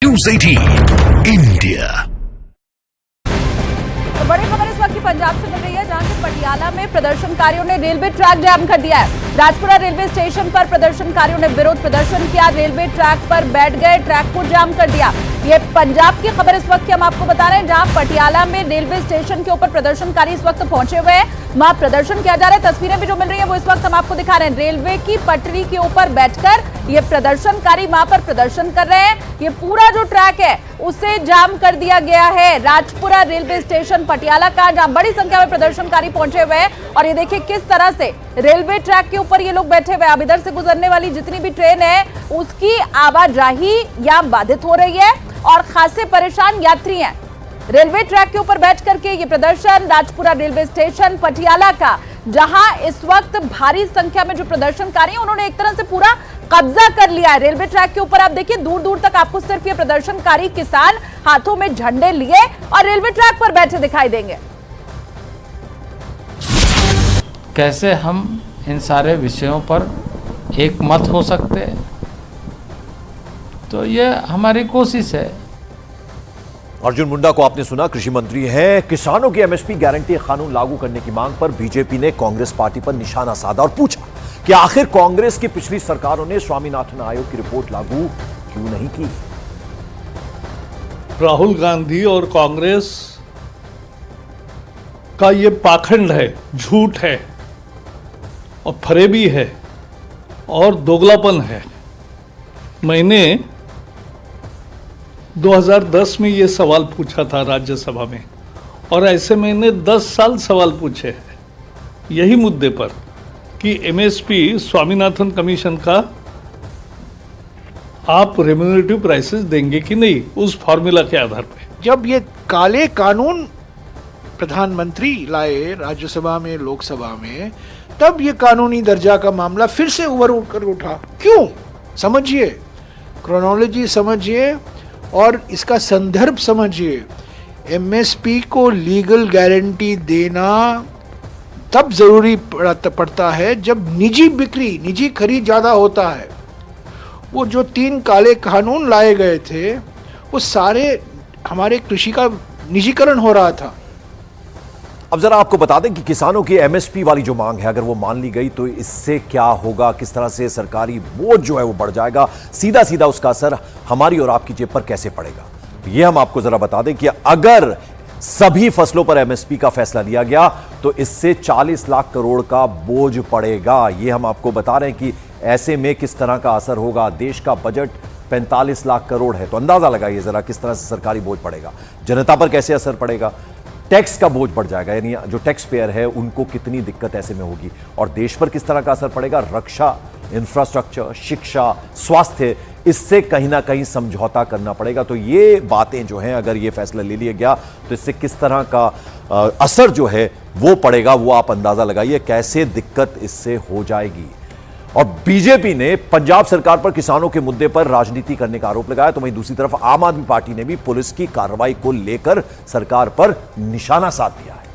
News 18 India. तो बड़ी खबर इस वक्त की पंजाब से मिल रही है, जहां से पटियाला में प्रदर्शनकारियों ने रेलवे ट्रैक जाम कर दिया है। राजपुरा रेलवे स्टेशन पर प्रदर्शनकारियों ने विरोध प्रदर्शन किया, रेलवे ट्रैक पर बैठ गए, ट्रैक को जाम कर दिया। ये पंजाब की खबर इस वक्त की हम आपको बता रहे हैं, जहां पटियाला में रेलवे स्टेशन के ऊपर प्रदर्शनकारी इस वक्त पहुंचे हुए हैं, वहां प्रदर्शन किया जा रहा है। तस्वीरें भी जो मिल रही है वो इस वक्त हम आपको दिखा रहे हैं। रेलवे की पटरी के ऊपर बैठकर ये प्रदर्शनकारी वहां पर प्रदर्शन कर रहे हैं। ये पूरा जो ट्रैक है उसे जाम कर दिया गया है। राजपुरा रेलवे स्टेशन पटियाला का, जहां बड़ी संख्या में प्रदर्शनकारी पहुंचे हुए हैं और ये देखिए किस तरह से रेलवे ट्रैक के ऊपर ये लोग बैठे हुए हैं। अब इधर से गुजरने वाली जितनी भी ट्रेन है उसकी आवाजाही यहां बाधित हो रही है और खासे परेशान यात्री हैं। रेलवे ट्रैक के ऊपर बैठ करके ये प्रदर्शन राजपुरा रेलवे स्टेशन पटियाला का, जहां इस वक्त भारी संख्या में जो प्रदर्शनकारी हैं उन्होंने एक तरह से पूरा कब्जा कर लिया है रेलवे ट्रैक के ऊपर। आप देखिए दूर दूर तक आपको सिर्फ ये प्रदर्शनकारी किसान हाथों में झंडे लिए और रेलवे ट्रैक पर बैठे दिखाई देंगे। कैसे हम इन सारे विषयों पर एक मत हो सकते हैं, तो ये हमारी कोशिश है। अर्जुन मुंडा को आपने सुना, कृषि मंत्री हैं। किसानों की एमएसपी गारंटी कानून लागू करने की मांग पर बीजेपी ने कांग्रेस पार्टी पर निशाना साधा और पूछा कि आखिर कांग्रेस की पिछली सरकारों ने स्वामीनाथन आयोग की रिपोर्ट लागू क्यों नहीं की। राहुल गांधी और कांग्रेस का ये पाखंड है, झूठ है और फरेबी है और दोगलापन है। मैंने 2010 में ये सवाल पूछा था राज्यसभा में और ऐसे मैंने 10 साल सवाल पूछे हैं यही मुद्दे पर कि एमएसपी स्वामीनाथन कमीशन का आप रेम्यूनरेटिव प्राइसेस देंगे कि नहीं, उस फॉर्मूला के आधार पे। जब ये काले कानून प्रधानमंत्री लाए राज्यसभा में, लोकसभा में, तब ये कानूनी दर्जा का मामला फिर से उभर कर उठा। क्यों? समझिए, क्रोनोलॉजी समझिए और इसका संदर्भ समझिए। एमएसपी को लीगल गारंटी देना तब जरूरी पड़ता है जब निजी बिक्री, निजी खरीद ज्यादा होता है। वो जो 3 काले कानून लाए गए थे वो सारे हमारे कृषि का निजीकरण हो रहा था। अब जरा आपको बता दें कि किसानों की एमएसपी वाली जो मांग है, अगर वो मान ली गई तो इससे क्या होगा, किस तरह से सरकारी बोझ जो है वो बढ़ जाएगा, सीधा सीधा उसका असर हमारी और आपकी जेब पर कैसे पड़ेगा। तो ये हम आपको जरा बता दें कि अगर सभी फसलों पर एमएसपी का फैसला लिया गया तो इससे 40 लाख करोड़ का बोझ पड़ेगा। ये हम आपको बता रहे हैं कि ऐसे में किस तरह का असर होगा। देश का बजट 45 लाख करोड़ है, तो अंदाजा लगाइए जरा किस तरह से सरकारी बोझ पड़ेगा, जनता पर कैसे असर पड़ेगा। टैक्स का बोझ बढ़ जाएगा, यानी जो टैक्स पेयर है उनको कितनी दिक्कत ऐसे में होगी और देश पर किस तरह का असर पड़ेगा। रक्षा, इंफ्रास्ट्रक्चर, शिक्षा, स्वास्थ्य, इससे कहीं ना कहीं समझौता करना पड़ेगा। तो ये बातें जो हैं, अगर ये फैसला ले लिया गया तो इससे किस तरह का असर जो है वो पड़ेगा, वो आप अंदाजा लगाइए कैसे दिक्कत इससे हो जाएगी। और बीजेपी ने पंजाब सरकार पर किसानों के मुद्दे पर राजनीति करने का आरोप लगाया, तो वहीं दूसरी तरफ आम आदमी पार्टी ने भी पुलिस की कार्रवाई को लेकर सरकार पर निशाना साध दिया है।